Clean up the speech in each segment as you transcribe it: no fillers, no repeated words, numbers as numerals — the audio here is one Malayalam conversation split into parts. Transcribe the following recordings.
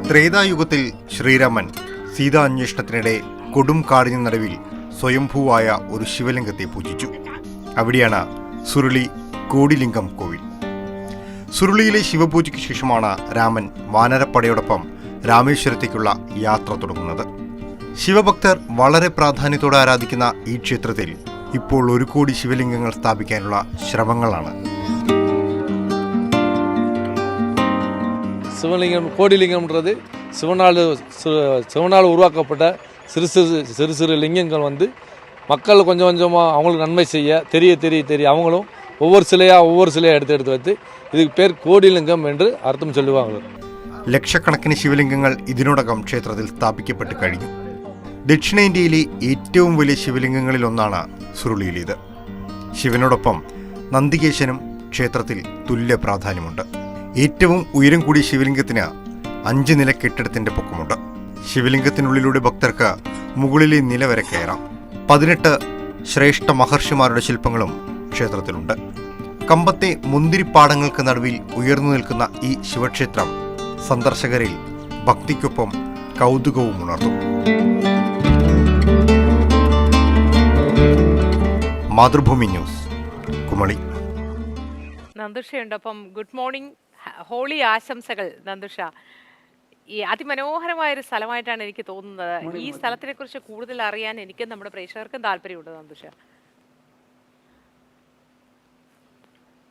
ത്രേതായുഗത്തിൽ ശ്രീരാമൻ സീതാ അന്വേഷണത്തിനിടെ കൊടും കാടിന് നടുവിൽ സ്വയംഭൂവായ ഒരു ശിവലിംഗത്തെ പൂജിച്ചു. അവിടെയാണ് സുരുളി കോടിലിംഗം കോവിൽ. സുരുളിയിലെ ശിവപൂജയ്ക്ക് ശേഷമാണ് രാമൻ വാനരപ്പടയോടൊപ്പം രാമേശ്വരത്തേക്കുള്ള യാത്ര തുടങ്ങുന്നത്. ശിവഭക്തർ വളരെ പ്രാധാന്യത്തോടെ ആരാധിക്കുന്ന ഈ ക്ഷേത്രത്തിൽ ഇപ്പോൾ 1 കോടി ശിവലിംഗങ്ങൾ സ്ഥാപിക്കാനുള്ള ശ്രമങ്ങളാണ്. சிவலிங்கம் கோடிலிங்கம்ன்றது சிவனால் உருவாக்கப்பட்ட சிறு சிறு லிங்கங்கள் வந்து மக்கள் கொஞ்சம் கொஞ்சமாக அவங்களுக்கு நன்மை செய்ய தெரிய அவங்களும் ஒவ்வொரு சிலையாக எடுத்து வைத்து இதுக்கு பேர் கோடிலிங்கம் என்று அர்த்தம் சொல்லுவாங்க. ലക്ഷക്കണക്കിന് ശിവലിംഗങ്ങൾ ഇതിനോടകം ക്ഷേത്രത്തിൽ സ്ഥാപിക്കപ്പെട്ട് കഴിഞ്ഞു. ദക്ഷിണേന്ത്യയിലെ ഏറ്റവും വലിയ ശിവലിംഗങ്ങളിൽ ഒന്നാണ് സുരുളിയിലേത്. ശിവനോടൊപ്പം നന്ദികേശനും ക്ഷേത്രത്തിൽ തുല്യ പ്രാധാന്യമുണ്ട്. ഏറ്റവും ഉയരം കൂടിയ ശിവലിംഗത്തിന് 5 നില കെട്ടിടത്തിന്റെ പൊക്കമുണ്ട്. ശിവലിംഗത്തിനുള്ളിലൂടെ ഭക്തർക്ക് മുകളിലെ നില വരെ കയറാം. 18 ശ്രേഷ്ഠ മഹർഷിമാരുടെ ശില്പങ്ങളും ക്ഷേത്രത്തിലുണ്ട്. കമ്പത്തെ മുന്തിരിപ്പാടങ്ങൾക്ക് നടുവിൽ ഉയർന്നു നിൽക്കുന്ന ഈ ശിവക്ഷേത്രം സന്ദർശകരിൽ ഭക്തിക്കൊപ്പം കൗതുകവും ഉണർത്തും. മാതൃഭൂമി ന്യൂസ്, കുമളി. നന്ദുഷയുണ്ട്. അപ്പം ഗുഡ് മോർണിംഗ്, ഹോളി ആശംസകൾ നന്ദുഷ. ഈ അതിമനോഹരമായൊരു സ്ഥലമായിട്ടാണ് എനിക്ക് തോന്നുന്നത്. ഈ സ്ഥലത്തിനെ കുറിച്ച് കൂടുതൽ അറിയാൻ എനിക്കും നമ്മുടെ പ്രേക്ഷകർക്കും താല്പര്യമുണ്ട് നന്ദുഷ.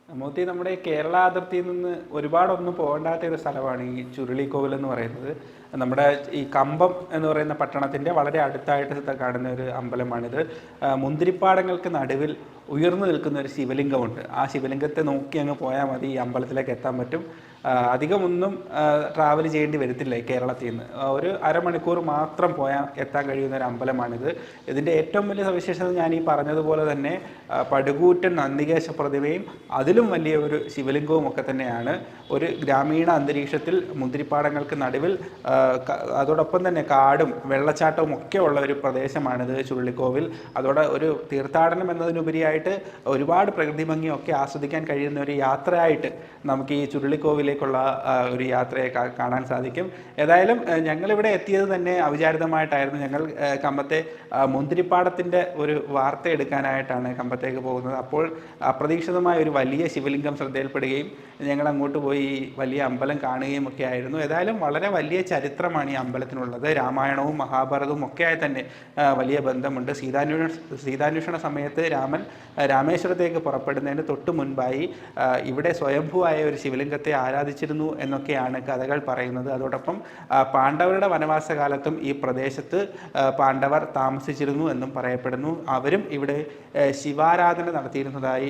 മോത്തി, നമ്മുടെ കേരള അതിർത്തിയിൽ നിന്ന് ഒരുപാടൊന്നും പോകണ്ടാത്ത ഒരു സ്ഥലമാണ് ഈ ചുരുളിക്കോവിൽ എന്ന് പറയുന്നത്. നമ്മുടെ ഈ കമ്പം എന്ന് പറയുന്ന പട്ടണത്തിൻ്റെ വളരെ അടുത്തായിട്ട് കാണുന്ന ഒരു അമ്പലമാണിത്. മുന്തിരിപ്പാടങ്ങൾക്ക് നടുവിൽ ഉയർന്നു നിൽക്കുന്ന ഒരു ശിവലിംഗമുണ്ട്. ആ ശിവലിംഗത്തെ നോക്കി അങ്ങ് പോയാൽ മതി ഈ അമ്പലത്തിലേക്ക് എത്താൻ പറ്റും. അധികമൊന്നും ട്രാവൽ ചെയ്യേണ്ടി വരത്തില്ല ഈ കേരളത്തിൽ നിന്ന്. ഒരു അരമണിക്കൂർ മാത്രം എത്താൻ കഴിയുന്ന ഒരു അമ്പലമാണിത്. ഇതിൻ്റെ ഏറ്റവും വലിയ സവിശേഷത ഞാൻ ഈ പറഞ്ഞതുപോലെ തന്നെ പടുകൂറ്റൻ നന്ദികേശ പ്രതിമയും അതിലും വലിയ ഒരു ശിവലിംഗവും ഒക്കെ തന്നെയാണ്. ഒരു ഗ്രാമീണ അന്തരീക്ഷത്തിൽ മുന്തിരിപ്പാടങ്ങൾക്ക് നടുവിൽ അതോടൊപ്പം തന്നെ കാടും വെള്ളച്ചാട്ടവും ഒക്കെ ഉള്ള ഒരു പ്രദേശമാണിത് ചുരുളിക്കോവിൽ. അതോടെ ഒരു തീർത്ഥാടനം എന്നതിനുപരിയായിട്ട് ഒരുപാട് പ്രകൃതി ഭംഗിയൊക്കെ ആസ്വദിക്കാൻ കഴിയുന്ന ഒരു യാത്രയായിട്ട് നമുക്ക് ഈ ചുരുളിക്കോവിലേക്കുള്ള ഒരു യാത്രയെ കാണാൻ സാധിക്കും. ഏതായാലും ഞങ്ങളിവിടെ എത്തിയത് തന്നെ അവിചാരിതമായിട്ടായിരുന്നു. ഞങ്ങൾ കമ്പത്തെ മുന്തിരിപ്പാടത്തിൻ്റെ ഒരു വാർത്ത എടുക്കാനായിട്ടാണ് കമ്പത്തേക്ക് പോകുന്നത്. അപ്പോൾ അപ്രതീക്ഷിതമായ ഒരു വലിയ ശിവലിംഗം ശ്രദ്ധയിൽപ്പെടുകയും ഞങ്ങൾ അങ്ങോട്ട് പോയി വലിയ അമ്പലം കാണുകയും ഒക്കെ ആയിരുന്നു. ഏതായാലും വളരെ വലിയ ചരിത്രമാണ് ഈ അമ്പലത്തിനുള്ളത്. രാമായണവും മഹാഭാരതവും ഒക്കെയായി തന്നെ വലിയ ബന്ധമുണ്ട്. സീതാന്വേഷണ സമയത്ത് രാമൻ രാമേശ്വരത്തേക്ക് പുറപ്പെടുന്നതിന് തൊട്ട് മുൻപായി ഇവിടെ സ്വയംഭൂവായ ഒരു ശിവലിംഗത്തെ ആരാധിച്ചിരുന്നു എന്നൊക്കെയാണ് കഥകൾ പറയുന്നത്. അതോടൊപ്പം പാണ്ഡവരുടെ വനവാസകാലത്തും ഈ പ്രദേശത്ത് പാണ്ഡവർ താമസിച്ചിരുന്നു എന്നും പറയപ്പെടുന്നു. അവരും ഇവിടെ ശിവാരാധന നടത്തിയിരുന്നതായി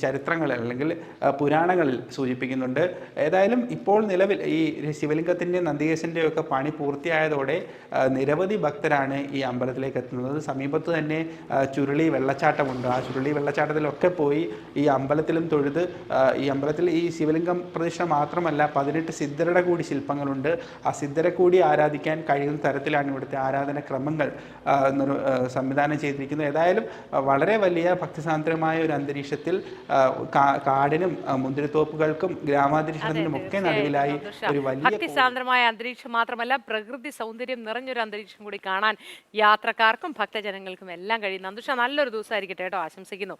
ചരിത്രങ്ങളിൽ അല്ലെങ്കിൽ പുരാണങ്ങളിൽ സൂചിപ്പിക്കുന്നുണ്ട്. ഏതായാലും ഇപ്പോൾ നിലവിൽ ഈ ശിവലിംഗത്തിൻ്റെ നന്ദികേശൻ്റെ ഒക്കെ പണി പൂർത്തിയായതോടെ നിരവധി ഭക്തരാണ് ഈ അമ്പലത്തിലേക്ക് എത്തുന്നത്. സമീപത്ത് തന്നെ ചുരുളി വെള്ളച്ചാട്ടമുണ്ട്. ആ ചുരുളി വെള്ളച്ചാട്ടത്തിലൊക്കെ പോയി ഈ അമ്പലത്തിലും തൊഴുത് ഈ അമ്പലത്തിൽ ഈ ശിവലിംഗം പ്രതിഷ്ഠ മാത്രമല്ല 18 സിദ്ധരുടെ കൂടി ശില്പങ്ങളുണ്ട്. ആ സിദ്ധരെ കൂടി ആരാധിക്കാൻ കഴിയുന്ന തരത്തിലാണ് ഇവിടുത്തെ ആരാധന ക്രമങ്ങൾ സംവിധാനം ചെയ്തിരിക്കുന്നത്. ഏതായാലും വളരെ വലിയ ഭക്തിസാന്ദ്രമായ ഒരു അന്തരീക്ഷത്തിൽ കാടിനും മുന്തിരിത്തോപ്പുകൾക്കും ഗ്രാമാന്തരീക്ഷത്തിനും ഒക്കെ നടുവിലായി ഒരു വലിയ ഭക്തിസാന്ദ്രമായ അന്തരീക്ഷം മാത്രമല്ല പ്രകൃതി സൗന്ദര്യം നിറഞ്ഞൊരു അന്തരീക്ഷം കൂടി കാണാൻ യാത്രക്കാർക്കും ഭക്തജനങ്ങൾക്കും എല്ലാം കഴിയും. നന്ദുഷ, നല്ലൊരു ദിവസമായിരിക്കട്ടെ കേട്ടോ. ആശംസിക്കുന്നു.